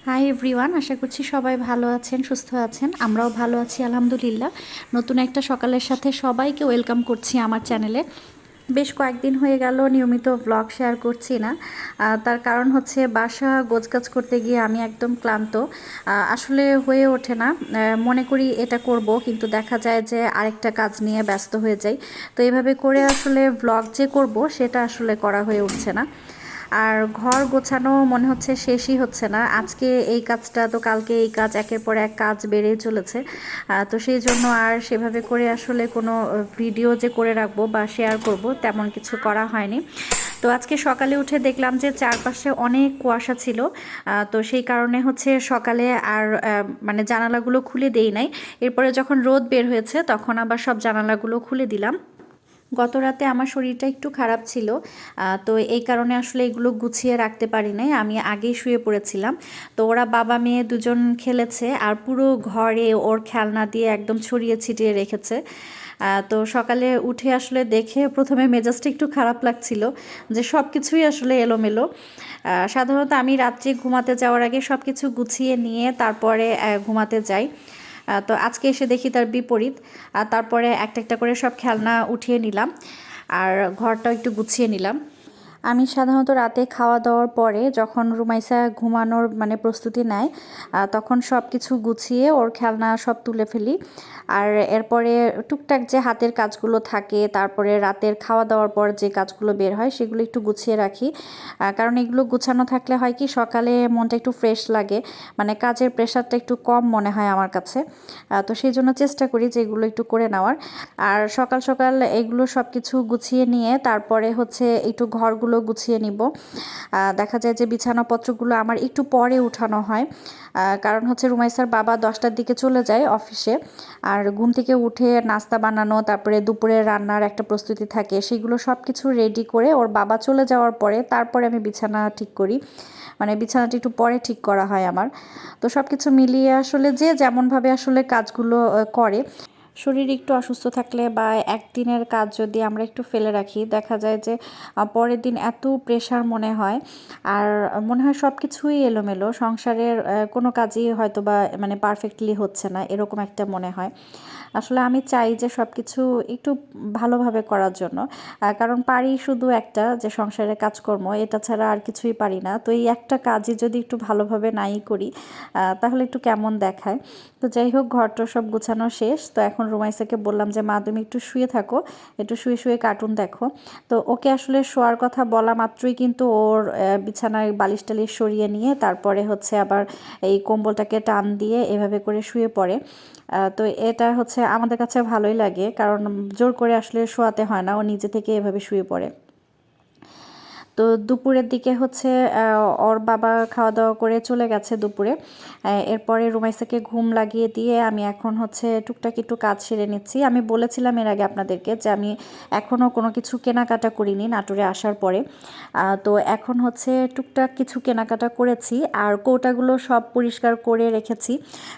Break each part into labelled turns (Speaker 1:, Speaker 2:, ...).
Speaker 1: Hi everyone, আশা করছি সবাই ভালো আছেন, সুস্থ আছেন। আমরাও ভালো আছি আলহামদুলিল্লাহ। নতুন একটা সকালের সাথে সবাইকে ওয়েলকাম করছি আমার চ্যানেলে। বেশ কয়েকদিন হয়ে গেল নিয়মিত ব্লগ শেয়ার করছি না। তার কারণ হচ্ছে বাসা গোছগাছ করতে গিয়ে আমি একদম ক্লান্ত। আসলে হয়ে ওঠে না। মনে করি এটা করব, কিন্তু দেখা যায় যে আরেকটা কাজ নিয়ে ব্যস্ত হয়ে যাই। তো এভাবে করে আসলে ব্লগ যে করব সেটা আসলে করা হয়ে উঠছে না। আর ঘর গোছানো মনে হচ্ছে শেষই হচ্ছে না। আজকে এই কাজটা তো কালকে এই কাজ, একের পর এক কাজ বেড়েই চলেছে। তো সেই জন্য আর সেভাবে করে আসলে কোনো ভিডিও যে করে রাখবো বা শেয়ার করব তেমন কিছু করা হয়নি। তো আজকে সকালে উঠে দেখলাম যে চারপাশে অনেক কুয়াশা ছিল। তো সেই কারণে হচ্ছে সকালে আর মানে জানালাগুলো খুলে দেই নাই। এরপরে যখন রোদ বের হয়েছে তখন আবার সব জানালাগুলো খুলে দিলাম। গত রাতে আমার শরীরটা একটু খারাপ ছিল, তো এই কারণে আসলে এগুলো গুছিয়ে রাখতে পারি নাই, আমি আগেই শুয়ে পড়েছিলাম। তো ওরা বাবা মেয়ে দুজন খেলেছে আর পুরো ঘরে ওর খেলনা দিয়ে একদম ছড়িয়ে ছিটিয়ে রেখেছে। তো সকালে উঠে আসলে দেখে প্রথমে মেজাজটা একটু খারাপ লাগছিল যে সব কিছুই আসলে এলোমেলো। সাধারণত আমি রাত্রে ঘুমাতে যাওয়ার আগে সব কিছু গুছিয়ে নিয়ে তারপরে ঘুমাতে যাই। তো আজকে এসে দেখি তার বিপরীত। তারপরে একটা একটা করে সব খেলনা উঠিয়ে নিলাম আর ঘরটাও একটু গুছিয়ে নিলাম। আমি সাধারণত রাতে খাওয়া দাওয়ার পরে যখন রুমাইসা ঘুমানোর মানে প্রস্তুতি নেয়, তখন সব কিছু গুছিয়ে ওর খেলনা সব তুলে ফেলি। আর এরপরে টুকটাক যে হাতের কাজগুলো থাকে, তারপরে রাতের খাওয়া দাওয়ার পর যে কাজগুলো বের হয় সেগুলো একটু গুছিয়ে রাখি। কারণ এগুলো গুছানো থাকলে হয় কি সকালে মনটা একটু ফ্রেশ লাগে, মানে কাজের প্রেশারটা একটু কম মনে হয় আমার কাছে। তো সেই জন্য চেষ্টা করি যে এগুলো একটু করে নেওয়ার। আর সকাল সকাল এগুলো সব কিছু গুছিয়ে নিয়ে তারপরে হচ্ছে একটু ঘরগুলো গুছিয়ে নিব। দেখা যায় যে বিছানাপত্রগুলো আমার একটু পরে উঠানো হয়, কারণ হচ্ছে রুমাইসার বাবা 10টার দিকে চলে যায় অফিসে। আর ঘুম থেকে উঠে নাস্তা বানানো, তারপরে দুপুরে রান্নার একটা প্রস্তুতি থাকে, সেগুলো সব কিছু রেডি করে ওর বাবা চলে যাওয়ার পরে তারপরে আমি বিছানা ঠিক করি। মানে বিছানাটি একটু পরে ঠিক করা হয় আমার। তো সব কিছু মিলিয়ে আসলে যে যেমনভাবে আসলে কাজগুলো করে, শরীর একটু অসুস্থ থাকলে বা একদিনের কাজ যদি আমরা একটু ফেলে রাখি, দেখা যায় যে পরের দিন এত প্রেশার মনে হয়। আর মনে হয় সব কিছুই এলোমেলো, সংসারের কোনো কাজই হয়তো বা মানে পারফেক্টলি হচ্ছে না, এরকম একটা মনে হয়। আসলে আমি চাই যে সব কিছু একটু ভালোভাবে করার জন্য, কারণ পারি শুধু একটা যে সংসারের কাজকর্ম, এটা ছাড়া আর কিছুই পারি না। তো এই একটা কাজই যদি একটু ভালোভাবে নাই করি তাহলে একটু কেমন দেখায়। তো যাই হোক, ঘরটা সব গুছানো শেষ। তো এখন রুমাইসাকে বললাম যে মা তুমি একটু শুয়ে থাকো, একটু শুয়ে শুয়ে কার্টুন দেখো। তো ওকে আসলে শোয়ার কথা বলা মাত্রই কিন্তু ওর বিছানায় বালিশ টালিশ সরিয়ে নিয়ে তারপরে হচ্ছে আবার এই কম্বলটাকে টান দিয়ে এভাবে করে শুয়ে পড়ে। তো এটা হচ্ছে আমাদের কাছে ভালোই লাগে, কারণ জোর করে আসলে শোয়াতে হয় না, ও নিজে থেকে এভাবে শুয়ে পড়ে। তো দুপুরের দিকে হচ্ছে ওর বাবা খাওয়া দাওয়া করে চলে গেছে দুপুরে। এরপরে রুমাইসাকে ঘুম লাগিয়ে দিয়ে আমি এখন হচ্ছে টুকটাক একটু কাজ সেরে নিচ্ছি। আমি বলেছিলাম এর আগে আপনাদেরকে যে আমি এখনও কোনো কিছু কেনাকাটা করিনি নাটোরে আসার পরে। তো এখন হচ্ছে টুকটাক কিছু কেনাকাটা করেছি আর কৌটাগুলো সব পরিষ্কার করে রেখেছি।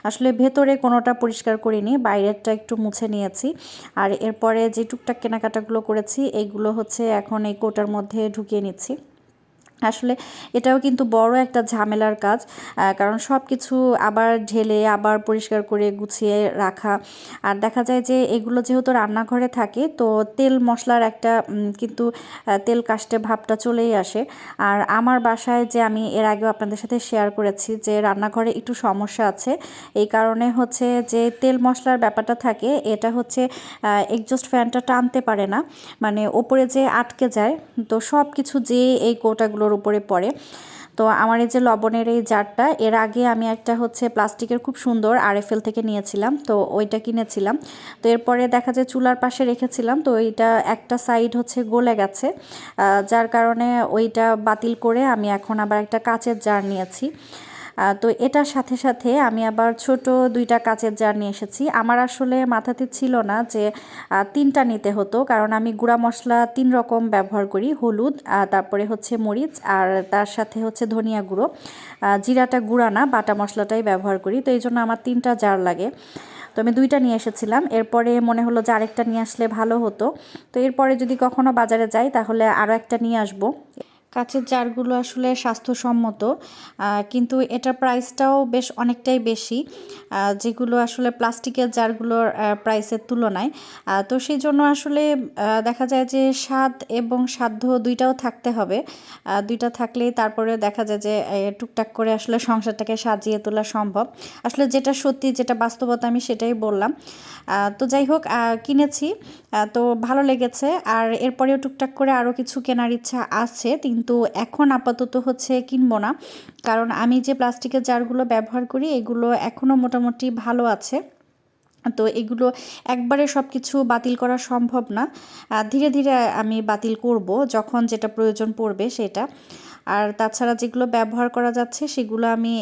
Speaker 1: আসলে ভেতরে কোনোটা পরিষ্কার করিনি, বাইরেরটা একটু মুছে নিয়েছি। আর এরপরে যে টুকটাক কেনাকাটাগুলো করেছি এইগুলো হচ্ছে এখন এই কৌটার মধ্যে ঢুকিয়ে নিচ্ছি। আসলে এটাও কিন্তু বড় একটা ঝামেলার কাজ, কারণ সব কিছু আবার ঢেলে আবার পরিষ্কার করে গুছিয়ে রাখা। আর দেখা যায় যে এগুলো যেহেতু রান্নাঘরে থাকে, তো তেল মশলার একটা কিন্তু তেল কাস্টে ভাবটা চলেই আসে। আর আমার বাসায় যে আমি এর আগেও আপনাদের সাথে শেয়ার করেছি যে রান্নাঘরে একটু সমস্যা আছে, এই কারণে হচ্ছে যে তেল মশলার ব্যাপারটা থাকে, এটা হচ্ছে এক্সজস্ট ফ্যানটা টানতে পারে না, মানে ওপরে যে আটকে যায়। তো সব কিছু যে এই কৌটাগুলোর উপরে পড়ে। তো আমার এই যে লবণের এই জারটা, এর আগে আমি একটা হচ্ছে প্লাস্টিকের খুব সুন্দর আরএফএল থেকে নিয়েছিলাম, তো ওইটা কিনেছিলাম। তো এরপরে দেখা যায় চুলার পাশে রেখেছিলাম, তো ওইটা একটা সাইড হচ্ছে গলে গেছে, যার কারণে ওইটা বাতিল করে আমি এখন আবার একটা কাচের জার নিয়েছি। তো এটার সাথে সাথে আমি আবার ছোট 2টা কাচের জার নিয়ে এসেছি। আমার আসলে মাথাতে ছিল না যে 3টা নিতে হতো, কারণ আমি গুঁড়া মশলা 3 রকম ব্যবহার করি, হলুদ, তারপরে হচ্ছে মরিচ, আর তার সাথে হচ্ছে ধনিয়া গুঁড়ো। জিরাটা গুঁড়া না, বাটা মশলাটাই ব্যবহার করি, তো এই জন্য আমার 3টা জার লাগে। তো আমি 2টা নিয়ে এসেছিলাম, এরপরে মনে হলো যে আরেকটা নিয়ে আসলে ভালো হতো। তো এরপরে যদি কখনো বাজারে যাই তাহলে আরও একটা নিয়ে আসবো। কাচের জারগুলো আসলে স্বাস্থ্যসম্মত, কিন্তু এটার প্রাইসটাও বেশ অনেকটাই বেশি যেগুলো আসলে প্লাস্টিকের জারগুলোর প্রাইসের তুলনায়। তো সেই জন্য আসলে দেখা যায় যে স্বাদ এবং সাধ্য দুইটাও থাকতে হবে। দুইটা থাকলেই তারপরে দেখা যায় যে টুকটাক করে আসলে সংসারটাকে সাজিয়ে তোলা সম্ভব। আসলে যেটা সত্যি, যেটা বাস্তবতা, আমি সেটাই বললাম। তো যাই হোক, কিনেছি, তো ভালো লেগেছে। আর এরপরেও টুকটাক করে আরও কিছু কেনার ইচ্ছা আছে, কিন্তু এখন আপাতত হচ্ছে কিনবো না, কারণ আমি যে প্লাস্টিকের জারগুলো ব্যবহার করি এগুলো এখনও মোটামুটি ভালো আছে। তো এগুলো একবারে সব কিছু বাতিল করা সম্ভব না, ধীরে ধীরে আমি বাতিল করব যখন যেটা প্রয়োজন পড়বে সেটা। আর তাছাড়া যেগুলো ব্যবহার করা যাচ্ছে সেগুলো আমি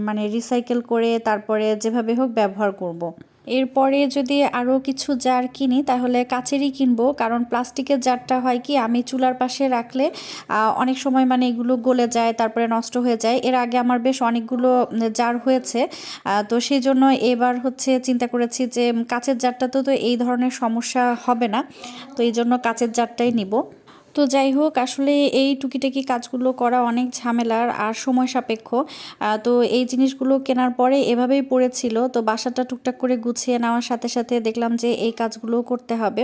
Speaker 1: মানে রিসাইকেল করে তারপরে যেভাবে হোক ব্যবহার করব। এরপরে যদি আরও কিছু জার কিনি তাহলে কাচেরই কিনবো, কারণ প্লাস্টিকের জারটা হয় কি, আমি চুলার পাশে রাখলে অনেক সময় মানে এগুলো গলে যায়, তারপরে নষ্ট হয়ে যায়। এর আগে আমার বেশ অনেকগুলো জার হয়েছে, তো সেই জন্য এবার হচ্ছে চিন্তা করেছি যে কাচের জারটা তো এই ধরনের সমস্যা হবে না, তো এই জন্য কাচের জারটাই নিব। তো যাই হোক, আসলে এই টুকিটাকি কাজগুলো করা অনেক ঝামেলার আর সময় সাপেক্ষ। তো এই জিনিসগুলো কেনার পরে এভাবেই পড়েছিল, তো বাসাটা টুকটাক করে গুছিয়ে নেওয়ার সাথে সাথে দেখলাম যে এই কাজগুলোও করতে হবে।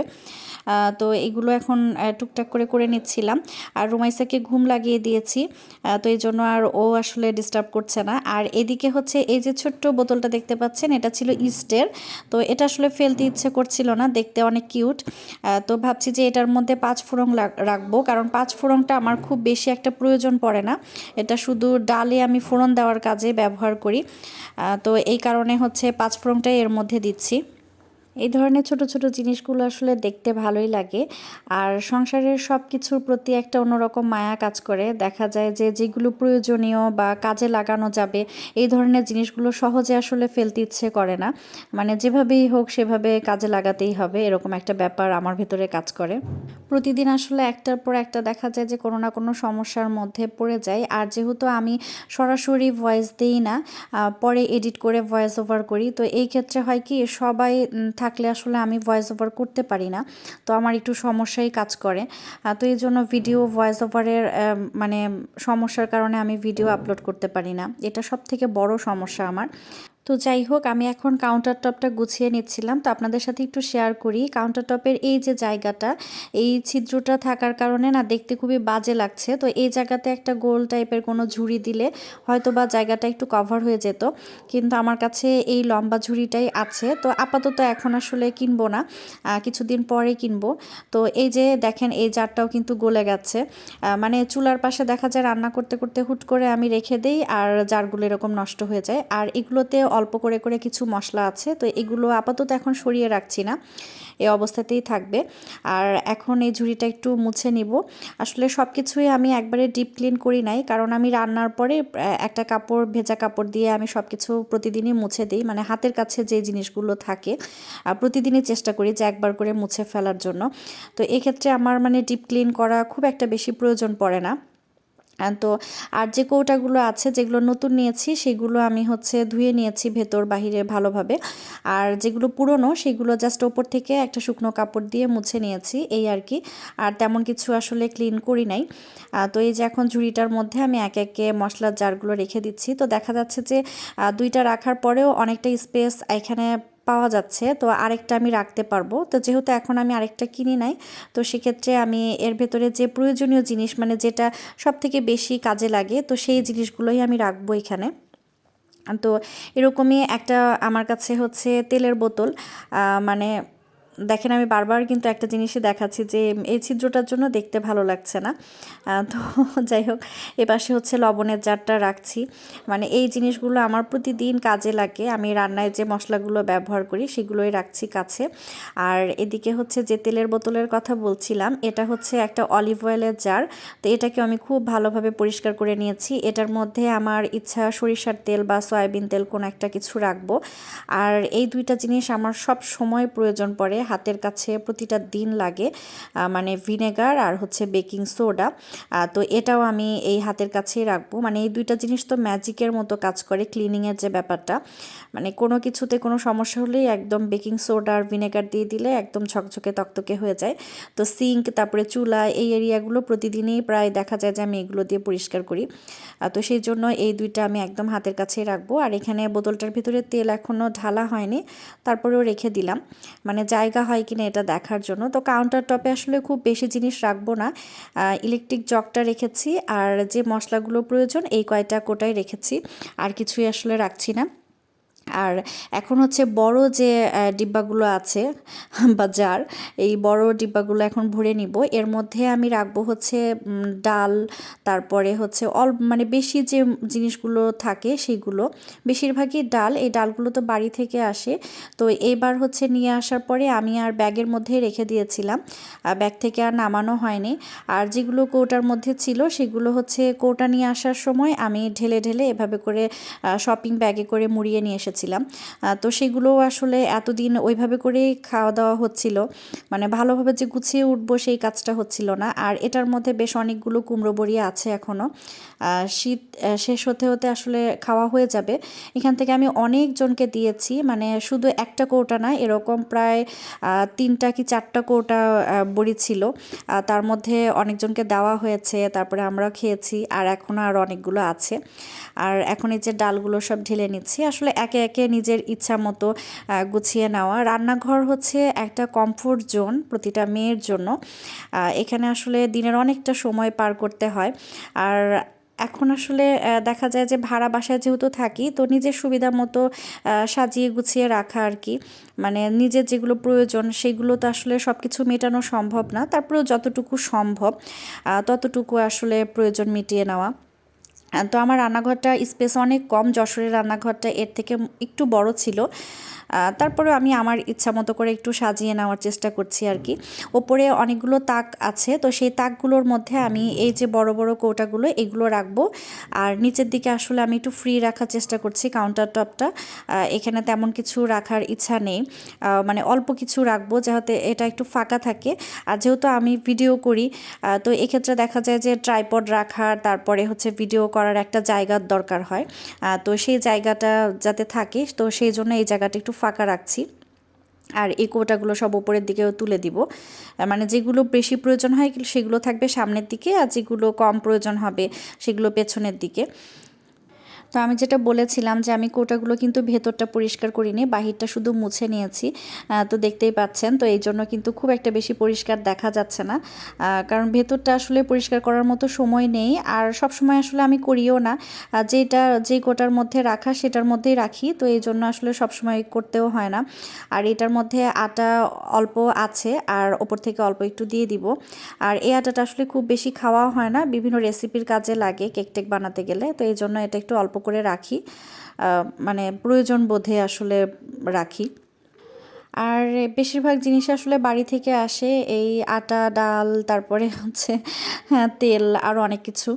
Speaker 1: তো এগুলো এখন টুকটাক করে করে নিচ্ছিলাম। আর রুমাইসাকে ঘুম লাগিয়ে দিয়েছি, তো এই জন্য আর ও আসলে ডিস্টার্ব করছে না। আর এদিকে হচ্ছে এই যে ছোট্ট বোতলটা দেখতে পাচ্ছেন, এটা ছিল ইস্টের। তো এটা আসলে ফেলতে ইচ্ছে করছিল না, দেখতে অনেক কিউট। তো ভাবছি যে এটার মধ্যে 5 ফোড়ন রাখবো, কারণ 5 ফোড়নটা আমার খুব বেশি একটা প্রয়োজন পড়ে না, এটা শুধু ডালে আমি ফোড়ন দেওয়ার কাজে ব্যবহার করি। তো এই কারণে হচ্ছে 5 ফোড়নটাই এর মধ্যে দিচ্ছি। এই ধরনের ছোট ছোট জিনিসগুলো আসলে দেখতে ভালোই লাগে, আর সংসারের সব কিছুর প্রতি একটা অন্যরকম মায়া কাজ করে। দেখা যায় যে যেগুলো প্রয়োজনীয় বা কাজে লাগানো যাবে এই ধরনের জিনিসগুলো সহজে আসলে ফেলতে ইচ্ছে করে না, মানে যেভাবেই হোক সেভাবে কাজে লাগাতেই হবে, এরকম একটা ব্যাপার আমার ভেতরে কাজ করে। প্রতিদিন আসলে একটার পর একটা দেখা যায় যে কোনো না কোনো সমস্যার মধ্যে পড়ে যায়। আর যেহেতু আমি সরাসরি ভয়েস দিই না, পরে এডিট করে ভয়েস ওভার করি, তো এই ক্ষেত্রে হয় কি, সবাই থাকলে আসলে আমি ভয়েস ওভার করতে পারি না, তো আমার একটু সমস্যাই কাজ করে। তো এই জন্য ভিডিও ভয়েস ওভারের মানে সমস্যার কারণে আমি ভিডিও আপলোড করতে পারি না, এটা সব থেকে বড় সমস্যা আমার। তো যাই হোক, আমি এখন কাউন্টার টপটা গুছিয়ে নিচ্ছিলাম, তো আপনাদের সাথে একটু শেয়ার করি। কাউন্টার টপের এই যে জায়গাটা, এই ছিদ্রটা থাকার কারণে না দেখতে খুবই বাজে লাগছে, তো এই জায়গাতে একটা গোল টাইপের কোনো ঝুড়ি দিলে হয়তো বা জায়গাটা একটু কভার হয়ে যেত, কিন্তু আমার কাছে এই লম্বা ঝুড়িটাই আছে, তো আপাতত এখন আসলে কিনবো না, কিছুদিন পরে কিনবো। তো এই যে দেখেন, এই জারটাও কিন্তু গলে গেছে, মানে চুলার পাশে দেখা যায় রান্না করতে করতে হুট করে আমি রেখে দিই আর জারগুলো এরকম নষ্ট হয়ে যায়। আর এগুলোতে অল্প করে করে কিছু মশলা আছে, তো এগুলো আপাতত এখন সরিয়ে রাখছি না, এই অবস্থাতেই থাকবে। আর এখন এই ঝুড়িটা একটু মুছে নিব। আসলে সব কিছুই আমি একবারে ডিপ ক্লিন করি নাই, কারণ আমি রান্নার পরে একটা কাপড়, ভেজা কাপড় দিয়ে আমি সব কিছু প্রতিদিনই মুছে দিই, মানে হাতের কাছে যে জিনিসগুলো থাকে প্রতিদিনই চেষ্টা করি যে একবার করে মুছে ফেলার জন্য। তো এক্ষেত্রে আমার মানে ডিপ ক্লিন করা খুব একটা বেশি প্রয়োজন পড়ে না। তো আর যে কৌটাগুলো আছে যেগুলো নতুন নিয়েছি সেগুলো আমি হচ্ছে ধুয়ে নিয়েছি ভেতর বাহিরে ভালোভাবে, আর যেগুলো পুরনো সেগুলো জাস্ট ওপর থেকে একটা শুকনো কাপড় দিয়ে মুছে নিয়েছি, এই আর কি। আর তেমন কিছু আসলে ক্লিন করি নাই। তো এই যে এখন ঝুড়িটার মধ্যে আমি একে একে মশলার জারগুলো রেখে দিচ্ছি, তো দেখা যাচ্ছে যে দুইটা রাখার পরেও অনেকটা স্পেস এখানে পাওয়া যাচ্ছে, তো আরেকটা আমি রাখতে পারবো। তো যেহেতু এখন আমি আরেকটা কিনি নাই, তো সেক্ষেত্রে আমি এর ভেতরে যে প্রয়োজনীয় জিনিস, মানে যেটা সব থেকে বেশি কাজে লাগে, তো সেই জিনিসগুলোই আমি রাখবো এখানে। তো এরকমই একটা আমার কাছে হচ্ছে তেলের বোতল, মানে দেখেন আমি বারবার কিন্তু একটা জিনিসই দেখাচ্ছি যে এই ছিদ্রটার জন্য দেখতে ভালো লাগছে না। তো যাই হোক, এপাশে হচ্ছে লবণের জারটা রাখছি, মানে এই জিনিসগুলো আমার প্রতিদিন কাজে লাগে, আমি রান্নায় যে মশলাগুলো ব্যবহার করি সেগুলোই রাখছি কাছে। আর এদিকে হচ্ছে যে তেলের বোতলের কথা বলছিলাম, এটা হচ্ছে একটা অলিভ অয়েলের জার, তো এটাকে আমি খুব ভালোভাবে পরিষ্কার করে নিয়েছি। এটার মধ্যে আমার ইচ্ছা সরিষার তেল বা সয়াবিন তেল কোনো একটা কিছু রাখবো। আর এই দুইটা জিনিস আমার সব সময় প্রয়োজন পড়ে, হাতের কাছে প্রতিটা দিন লাগে, মানে ভিনেগার আর হচ্ছে বেকিং সোডা। তো এটাও আমি এই হাতের কাছেই রাখবো। মানে এই দুইটা জিনিস তো ম্যাজিকের মতো কাজ করে ক্লিনিংয়ের যে ব্যাপারটা, মানে কোনো কিছুতে কোনো সমস্যা হলেই একদম বেকিং সোডা আর ভিনেগার দিয়ে দিলে একদম ঝকঝকে তকতকে হয়ে যায়। তো সিঙ্ক, তারপরে চুলা, এই এরিয়াগুলো প্রতিদিনই প্রায় দেখা যায় যে আমি এগুলো দিয়ে পরিষ্কার করি। তো সেই জন্য এই দুইটা আমি একদম হাতের কাছেই রাখবো। আর এখানে বোতলটার ভিতরে তেল এখনও ঢালা হয়নি, তারপরেও রেখে দিলাম, মানে জায়গা হয় কিনা এটা দেখার জন্য। তো কাউন্টার টপে আসলে খুব বেশি জিনিস রাখবো না, ইলেকট্রিক জগটা রেখেছি আর যে মশলাগুলো প্রয়োজন এই কয়টা কোটাই রেখেছি, আর কিছুই আসলে রাখছি না। আর এখন হচ্ছে বড় যে ডিব্বাগুলো আছে বা জার, এই বড় ডিব্বাগুলো এখন ভরে নিব। এর মধ্যে আমি রাখবো হচ্ছে ডাল, তারপরে হচ্ছে মানে বেশি যে জিনিসগুলো থাকে সেগুলো, বেশিরভাগই ডাল। এই ডালগুলো তো বাড়ি থেকে আসে, তো এইবার হচ্ছে নিয়ে আসার পরে আমি আর ব্যাগের মধ্যে রেখে দিয়েছিলাম, ব্যাগ থেকে আর নামানো হয়নি। আর যেগুলো কৌটার মধ্যে ছিল সেগুলো হচ্ছে কৌটা নিয়ে আসার সময় আমি ঢেলে ঢেলে এভাবে করে শপিং ব্যাগে করে মুড়িয়ে নিয়ে এসেছিলাম। তো সেগুলোও আসলে এতদিন ওইভাবে করেই খাওয়া দাওয়া হচ্ছিল, মানে ভালোভাবে যে গুছিয়ে উঠবো সেই কাজটা হচ্ছিল না। আর এটার মধ্যে বেশ অনেকগুলো কুমড়ো বড়ি আছে এখনও, শীত শেষ হতে হতে আসলে খাওয়া হয়ে যাবে। এখান থেকে আমি অনেকজনকে দিয়েছি, মানে শুধু একটা কৌটা না, এরকম প্রায় 3টা কি 4টা কৌটা বড়ি ছিল, তার মধ্যে অনেকজনকে দেওয়া হয়েছে, তারপরে আমরা খেয়েছি, আর এখনও আর অনেকগুলো আছে। আর এখন এই যে ডালগুলো সব ঢেলে নিচ্ছি, আসলে একে একে নিজের ইচ্ছা মতো গুছিয়ে নেওয়া। রান্নাঘর হচ্ছে একটা কমফোর্ট জোন প্রতিটা মেয়ের জন্য, এখানে আসলে দিনের অনেকটা সময় পার করতে হয়। আর এখন আসলে দেখা যায় যে ভাড়া বাসায় যেহেতু থাকি, তো নিজের সুবিধা মতো সাজিয়ে গুছিয়ে রাখা আর কি, মানে নিজের যেগুলো প্রয়োজন সেগুলো তো আসলে সব কিছু মেটানো সম্ভব না, তারপরেও যতটুকু সম্ভব ততটুকু আসলে প্রয়োজন মিটিয়ে নেওয়া। তো আমার রান্নাঘরটা স্পেস অনেক কম, যশোরের রান্নাঘরটা এর থেকে একটু বড় ছিল, তারপরে আমি আমার ইচ্ছা মতো করে একটু সাজিয়ে নেওয়ার চেষ্টা করছি আর কি। ওপরে অনেকগুলো তাক আছে, তো সেই তাকগুলোর মধ্যে আমি এই যে বড় বড় কৌটাগুলো এগুলো রাখবো। আর নিচের দিকে আসলে আমি একটু ফ্রি রাখার চেষ্টা করছি কাউন্টার টপটা, এখানে তেমন কিছু রাখার ইচ্ছা নেই, মানে অল্প কিছু রাখবো যাতে এটা একটু ফাঁকা থাকে। আর যেহেতু আমি ভিডিও করি, তো এক্ষেত্রে দেখা যায় যে ট্রাইপড রাখার, তারপরে হচ্ছে ভিডিও করার একটা জায়গার দরকার হয়, তো সেই জায়গাটা যাতে থাকে, তো সেই জন্য এই জায়গাটা একটু ফাঁকা রাখছি। আর এই কৌটাগুলো সব উপরের দিকেও তুলে দিব, মানে যেগুলো বেশি প্রয়োজন হয় সেগুলো থাকবে সামনের দিকে, আর যেগুলো কম প্রয়োজন হবে সেগুলো পেছনের দিকে। তো আমি যেটা বলেছিলাম যে আমি কৌটাগুলো কিন্তু ভেতরটা পরিষ্কার করিনি, বাহিরটা শুধু মুছে নিয়েছি, তো দেখতেই পাচ্ছেন। তো এই জন্য কিন্তু খুব একটা বেশি পরিষ্কার দেখা যাচ্ছে না, কারণ ভেতরটা আসলে পরিষ্কার করার মতো সময় নেই, আর সব সময় আসলে আমি করিও না, যেই কৌটার মধ্যে রাখা সেটার মধ্যেই রাখি, তো এই জন্য আসলে সব সময় করতেও হয় না। আর এটার মধ্যে আটা অল্প আছে, আর ওপর থেকে অল্প একটু দিয়ে দিব। আর এই আটাটা আসলে খুব বেশি খাওয়া হয় না, বিভিন্ন রেসিপির কাজে লাগে কেক টেক বানাতে গেলে, তো এই জন্য এটা একটু অল্প করে রাখি, মানে প্রয়োজন বোধে আসলে রাখি। আর বেশিরভাগ জিনিস আসলে বাড়ি থেকে আসে, এই আটা, ডাল, তারপরে হচ্ছে হ্যাঁ তেল, আরও অনেক কিছু।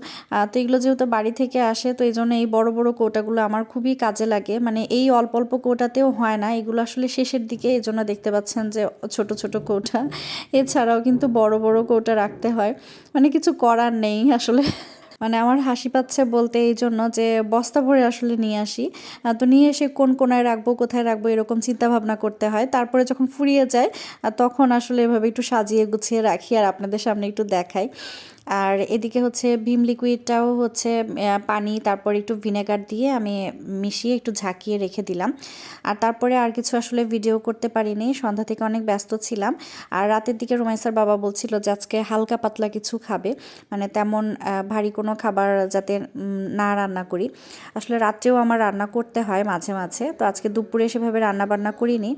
Speaker 1: তো এগুলো যেহেতু বাড়ি থেকে আসে, তো এই জন্য এই বড় বড় কৌটাগুলো আমার খুবই কাজে লাগে, মানে এই অল্প অল্প কৌটাতেও হয় না, এগুলো আসলে শেষের দিকে, এই জন্য দেখতে পাচ্ছেন যে ছোট ছোট কৌটা। এছাড়াও কিন্তু বড় বড় কৌটা রাখতে হয়, মানে কিছু করার নেই আসলে। মানে আমার হাসি পাচ্ছে বলতে এই জন্য যে বস্তা ভরে আসলে নিয়ে আসি, তো নিয়ে এসে কোন কোনায় রাখবো, কোথায় রাখবো, এরকম চিন্তা ভাবনা করতে হয়। তারপরে যখন ফুরিয়ে যায় তখন আসলে এভাবে একটু সাজিয়ে গুছিয়ে রাখি আর আপনাদের সামনে একটু দেখাই। আর এদিকে হচ্ছে ভিম লিকুইডটাও হচ্ছে পানি, তারপর একটু ভিনেগার দিয়ে আমি মিশিয়ে একটু ঝাঁকিয়ে রেখে দিলাম। আর তারপরে আর কিছু আসলে ভিডিও করতে পারিনি, সন্ধ্যা থেকে অনেক ব্যস্ত ছিলাম। আর রাতের দিকে রুমাইসার বাবা বলছিল যে আজকে হালকা পাতলা কিছু খাবে, মানে তেমন ভারী কোনো খাবার যাতে না রান্না করি। আসলে রাত্রেও আমার রান্না করতে হয় মাঝে মাঝে, তো আজকে দুপুরে সেভাবে রান্না বান্না করিনি।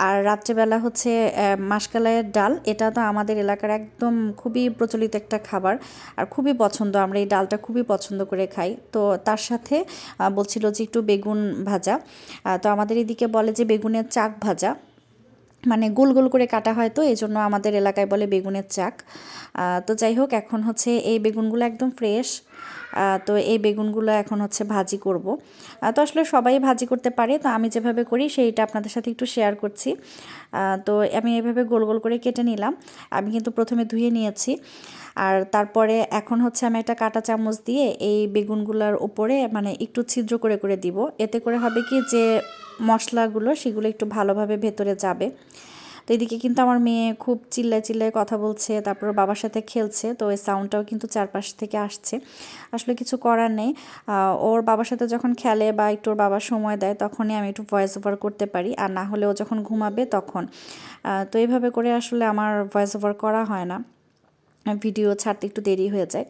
Speaker 1: আর রাত্রেবেলা হচ্ছে মাসকালাইয়ের ডাল, এটা তো আমাদের এলাকার একদম খুবই প্রচলিত একটা খাবার, আর খুবই পছন্দ, আমরা এই ডালটা খুবই পছন্দ করে খাই। তো তার সাথে বলছিল যে একটু বেগুন ভাজা, তো আমাদের এদিকে বলে যে বেগুনের চাক ভাজা, মানে গোল গোল করে কাটা হয়, তো এই জন্য আমাদের এলাকায় বলে বেগুনের চাক। তো যাই হোক, এখন হচ্ছে এই বেগুনগুলো একদম ফ্রেশ, তো এই বেগুনগুলো এখন হচ্ছে ভাজি করব। তো আসলে সবাই ভাজি করতে পারে, তো আমি যেভাবে করি সেইটা আপনাদের সাথে একটু শেয়ার করছি। তো আমি এভাবে গোল গোল করে কেটে নিলাম। আমি কিন্তু প্রথমে ধুয়ে নিয়েছি, আর তারপরে এখন হচ্ছে আমি একটা কাঁটা চামচ দিয়ে এই বেগুনগুলোর ওপরে মানে একটু ছিদ্র করে করে দিব। এতে করে হবে কি যে মশলাগুলো সেগুলো একটু ভালোভাবে ভেতরে যাবে। তো এদিকে কিন্তু আমার মেয়ে খুব চিল্লায় চিল্লায় কথা বলছে, তারপর বাবার সাথে খেলছে, তো ওই সাউন্ডটাও কিন্তু চারপাশ থেকে আসছে। আসলে কিছু করার নেই, ওর বাবার সাথে যখন খেলে বা একটু ওর বাবার সময় দেয় তখনই আমি একটু ভয়েস ওভার করতে পারি, আর না হলে ও যখন ঘুমাবে তখন। তো এইভাবে করে আসলে আমার ভয়েস ওভার করা হয় না, ভিডিও ছাড়তে একটু দেরি হয়ে যায়।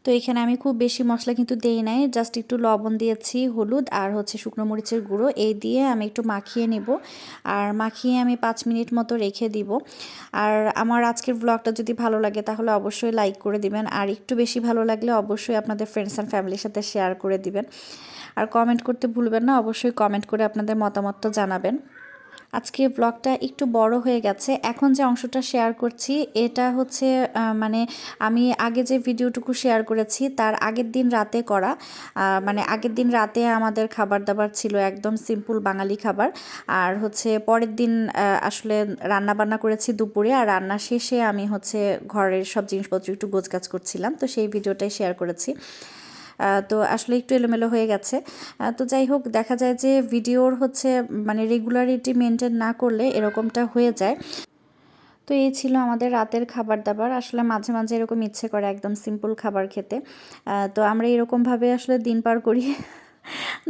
Speaker 1: তো এখানে আমি খুব বেশি মশলা কিন্তু দেই নাই, জাস্ট একটু লবণ দিয়েছি, হলুদ আর হচ্ছে শুকনো মরিচের গুঁড়ো, এই দিয়ে আমি একটু মাখিয়ে নেব। আর মাখিয়ে আমি 5 মিনিট মতো রেখে দিব। আর আমার আজকের ব্লগটা যদি ভালো লাগে তাহলে অবশ্যই লাইক করে দিবেন, আর একটু বেশি ভালো লাগলে অবশ্যই আপনাদের ফ্রেন্ডস অ্যান্ড ফ্যামিলির সাথে শেয়ার করে দিবেন। আর কমেন্ট করতে ভুলবেন না, অবশ্যই কমেন্ট করে আপনাদের মতামতটা জানাবেন। আজকে ব্লগটা একটু বড় হয়ে গেছে, এখন যে অংশটা শেয়ার করছি এটা হচ্ছে মানে আমি আগে যে ভিডিওটুকু শেয়ার করেছি তার আগের দিন রাতে করা। মানে আগের দিন রাতে আমাদের খাবার দাবার ছিল একদম সিম্পল বাঙালি খাবার, আর হচ্ছে পরের দিন আসলে রান্না বান্না করেছি দুপুরে, আর রান্না শেষে আমি হচ্ছে ঘরের সব জিনিসপত্র একটু গোছগাছ করছিলাম, তো সেই ভিডিওটাই শেয়ার করেছি। তো আসলে একটু এলোমেলো হয়ে গেছে। তো যাই হোক, দেখা যায় যে ভিডিওর হচ্ছে মানে রেগুলারিটি মেনটেন না করলে এরকমটা হয়ে যায়। তো এই ছিল আমাদের রাতের খাবার দাবার। আসলে মাঝে মাঝে এরকম ইচ্ছে করে একদম সিম্পল খাবার খেতে। তো আমরা এরকমভাবে আসলে দিন পার করি।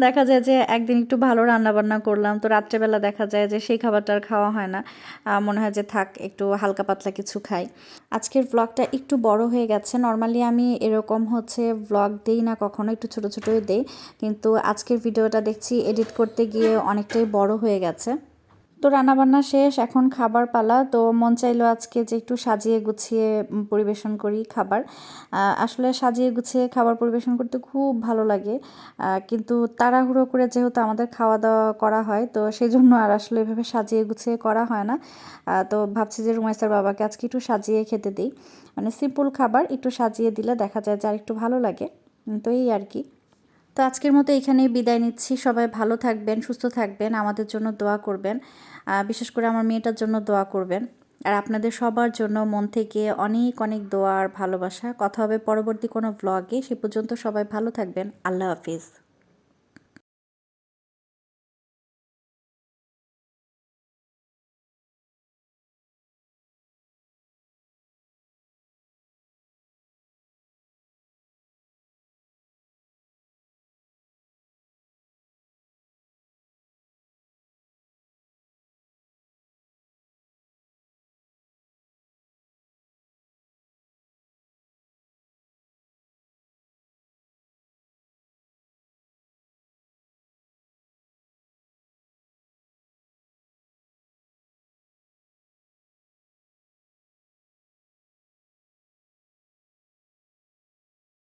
Speaker 1: দেখা যায় যে একদিন একটু ভালো রান্নাবান্না করলাম, তো রাত্রেবেলা দেখা যায় যে সেই খাবারটা আর খাওয়া হয় না, মনে হয় যে থাক একটু হালকা পাতলা কিছু খাই। আজকের ব্লগটা একটু বড় হয়ে গেছে, নর্মালি আমি এরকম হচ্ছে ব্লগ দেই না কখনো, একটু ছোটো ছোটোই দেই, কিন্তু আজকের ভিডিওটা দেখছি এডিট করতে গিয়ে অনেকটাই বড় হয়ে গেছে। তো রান্নাবান্না শেষ, এখন খাবার পালা। তো মন চাইলো আজকে যে একটু সাজিয়ে গুছিয়ে পরিবেশন করি খাবার। আসলে সাজিয়ে গুছিয়ে খাবার পরিবেশন করতে খুব ভালো লাগে, কিন্তু তাড়াহুড়ো করে যেহেতু আমাদের খাওয়া দাওয়া করা হয়, তো সেই জন্য আর আসলে এভাবে সাজিয়ে গুছিয়ে করা হয় না। তো ভাবছি যে রুমাইসার বাবাকে আজকে একটু সাজিয়ে খেতে দিই, মানে সিম্পল খাবার একটু সাজিয়ে দিলে দেখা যায় যে আর একটু ভালো লাগে। তো এই আর কি। তো আজকের মতো এখানেই বিদায় নিচ্ছি। সবাই ভালো থাকবেন, সুস্থ থাকবেন, আমাদের জন্য দোয়া করবেন, বিশেষ করে আমার মেয়েটার জন্য দোয়া করবেন। আর আপনাদের সবার জন্য মন থেকে অনেক অনেক দোয়া আর ভালোবাসা। কথা হবে পরবর্তী কোনো ব্লগে, সে পর্যন্ত সবাই ভালো থাকবেন। আল্লাহ হাফিজ।